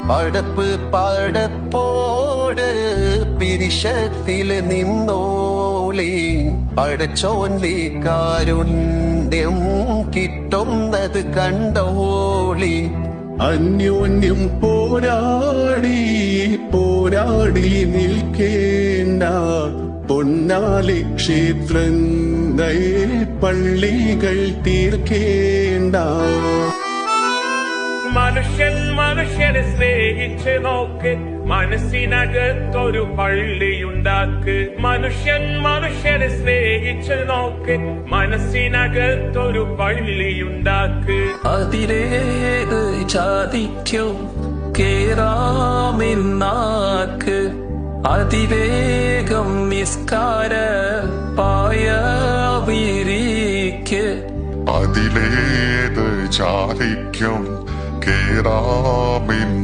പടപ്പ് പടപ്പോട് പിരിശത്തില് നിന്നോളി പടച്ചോന്നി കാരുണ്യം കിട്ടുന്നത് കണ്ടോളി. അന്യോന്യം പോരാടി പോരാടി നിൽക്കേണ്ട പൊന്നാലി ക്ഷേത്രങ്ങൾ പള്ളികൾ തീർക്കേണ്ട. മനുഷ്യൻ മനുഷ്യനെ സ്നേഹിച്ച് നോക്ക്, മനസ്സിനകത്തൊരു പള്ളിയുണ്ടാക്ക്. മനുഷ്യൻ മനുഷ്യനെ സ്നേഹിച്ച് നോക്ക്, മനസ്സിനകത്തൊരു പള്ളിയുണ്ടാക്ക്. അതിലേത് ജാതിക്കും കേറാമെന്നാക്ക്, അതിവേഗം നിസ്കാര പായ വിരിക്ക്. അതിലേത് ജാതിക്കും കേറാമെന്ന്